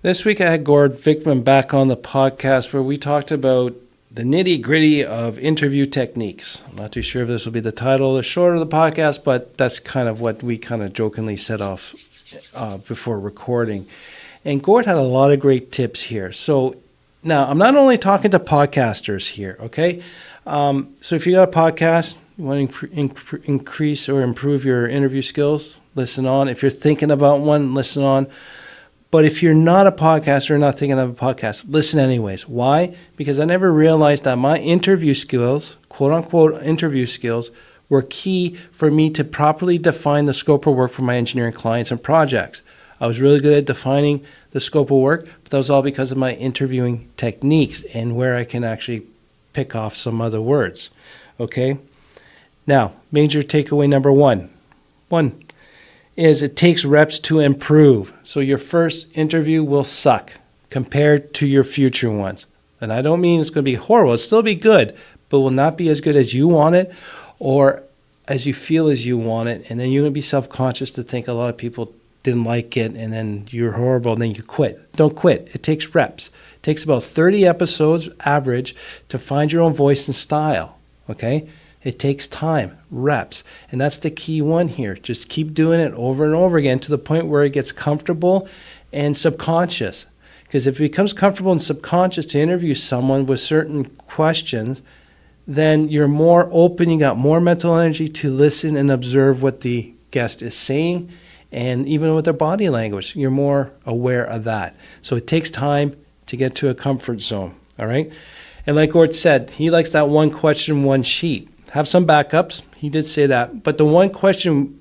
This week I had Gord Vickman back on the podcast where we talked about the nitty-gritty of interview techniques. I'm not too sure if this will be the title or short of the podcast, but that's kind of what we kind of jokingly set off before recording. And Gord had a lot of great tips here. So now I'm not only talking to podcasters here, okay? So if you got a podcast, you want to increase or improve your interview skills, listen on. If you're thinking about one, listen on. But if you're not a podcaster or not thinking of a podcast, listen anyways. Why? Because I never realized that my interview skills, quote unquote interview skills, were key for me to properly define the scope of work for my engineering clients and projects. I was really good at defining the scope of work, but that was all because of my interviewing techniques and where I can actually pick off some other words. Okay? Now, major takeaway number one is it takes reps to improve. So your first interview will suck compared to your future ones. And I don't mean it's going to be horrible. It'll still be good, but will not be as good as you want it or as you feel as you want it. And then you're going to be self-conscious to think a lot of people didn't like it and then you're horrible and then you quit. Don't quit. It takes reps. It takes about 30 episodes average to find your own voice and style. Okay? It takes time, reps, and that's the key one here. Just keep doing it over and over again to the point where it gets comfortable and subconscious. Because if it becomes comfortable and subconscious to interview someone with certain questions, then you're more open, you got more mental energy to listen and observe what the guest is saying, and even with their body language, you're more aware of that. So it takes time to get to a comfort zone, all right? And like Gord said, he likes that one question, one sheet. Have some backups. He did say that. But the one question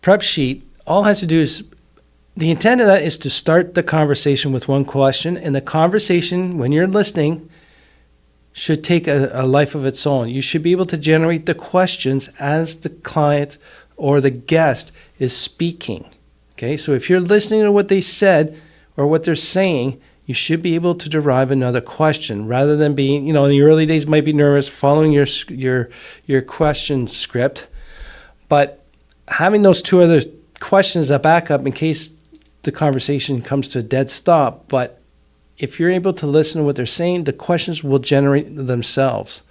prep sheet, all it has to do is, the intent of that is to start the conversation with one question. And the conversation, when you're listening, should take a life of its own. You should be able to generate the questions as the client or the guest is speaking. Okay, so if you're listening to what they said or what they're saying, you should be able to derive another question rather than being, in the early days might be nervous following your question script, but having those two other questions that back up in case the conversation comes to a dead stop. But if you're able to listen to what they're saying, the questions will generate themselves.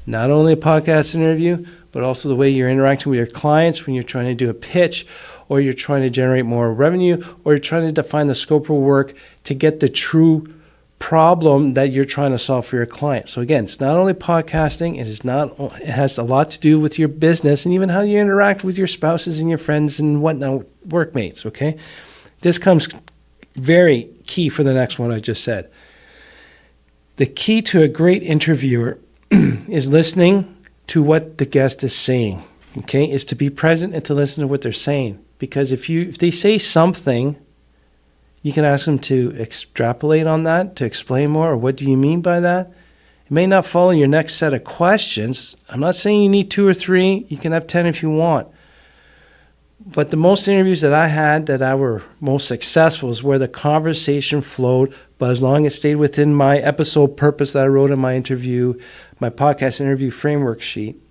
Not only a podcast interview, but also the way you're interacting with your clients when you're trying to do a pitch, or you're trying to generate more revenue, or you're trying to define the scope of work to get the true problem that you're trying to solve for your client. So again, it's not only podcasting, it has a lot to do with your business and even how you interact with your spouses and your friends and whatnot, workmates, okay? This comes very key for the next one I just said. The key to a great interviewer is listening to what the guest is saying, okay? Is to be present and to listen to what they're saying. Because if they say something, you can ask them to extrapolate on that, to explain more, or what do you mean by that? It may not follow your next set of questions. I'm not saying you need 2 or 3. You can have 10 if you want. But the most interviews that I had that I were most successful is where the conversation flowed, but as long as it stayed within my episode purpose that I wrote in my podcast interview framework sheet,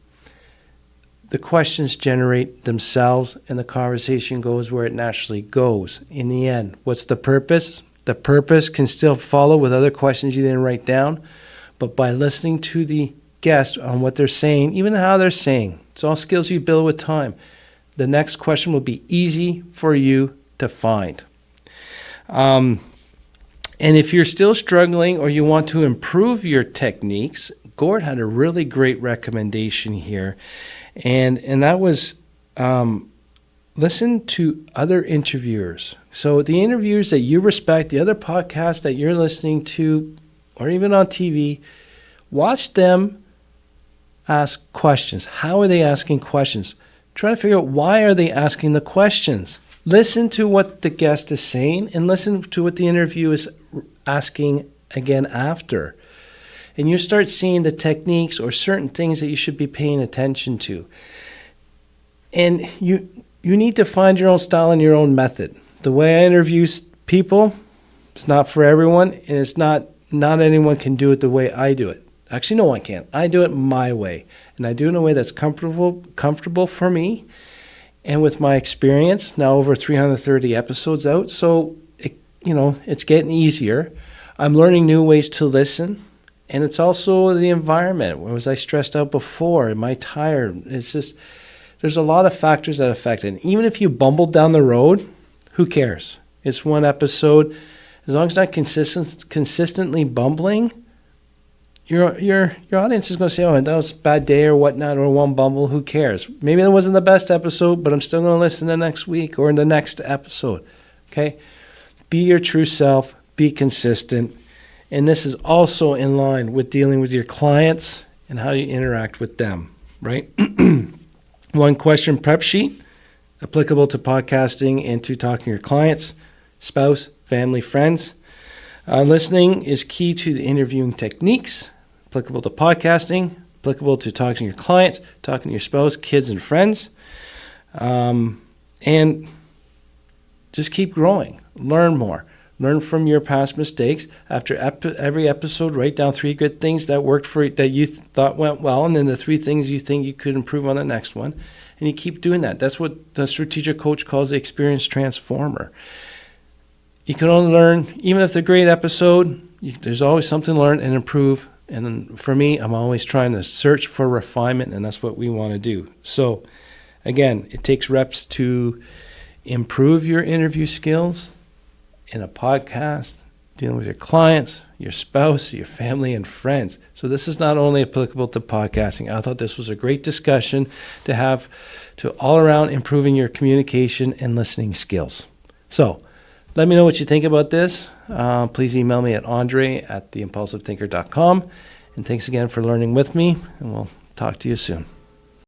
the questions generate themselves and the conversation goes where it naturally goes. In the end, what's the purpose? The purpose can still follow with other questions you didn't write down, but by listening to the guest on what they're saying, even how they're saying, it's all skills you build with time. The next question will be easy for you to find. And if you're still struggling or you want to improve your techniques, Gord had a really great recommendation here. And that was listen to other interviewers. So the interviewers that you respect, the other podcasts that you're listening to, or even on TV, watch them ask questions. How are they asking questions? Try to figure out why are they asking the questions. Listen to what the guest is saying and listen to what the interview is asking again after. And you start seeing the techniques or certain things that you should be paying attention to. And you need to find your own style and your own method. The way I interview people, it's not for everyone, and it's not anyone can do it the way I do it. Actually, no one can. I do it my way, and I do it in a way that's comfortable for me. And with my experience, now over 330 episodes out, so it's getting easier. I'm learning new ways to listen. And it's also the environment. Was I stressed out before? Am I tired? It's just, there's a lot of factors that affect it. And even if you bumbled down the road, who cares? It's one episode. As long as it's not consistently bumbling, your audience is going to say, oh, that was a bad day or whatnot, or one bumble. Who cares? Maybe that wasn't the best episode, but I'm still going to listen the next week or in the next episode. Okay? Be your true self. Be consistent. And this is also in line with dealing with your clients and how you interact with them, right? One question prep sheet, applicable to podcasting and to talking to your clients, spouse, family, friends. Listening is key to the interviewing techniques, applicable to podcasting, applicable to talking to your clients, talking to your spouse, kids, and friends. And just keep growing. Learn more. Learn from your past mistakes. After every episode, write down 3 good things that worked for you, that you thought went well, and then the 3 things you think you could improve on the next one. And you keep doing that. That's what the strategic coach calls the experience transformer. You can only learn, even if it's a great episode, there's always something to learn and improve. And then for me, I'm always trying to search for refinement, and that's what we want to do. So again, it takes reps to improve your interview skills in a podcast, dealing with your clients, your spouse, your family, and friends. So this is not only applicable to podcasting. I thought this was a great discussion to have to all around improving your communication and listening skills. So let me know what you think about this. Please email me at André at theimpulsivethinker.com. And thanks again for learning with me, and we'll talk to you soon.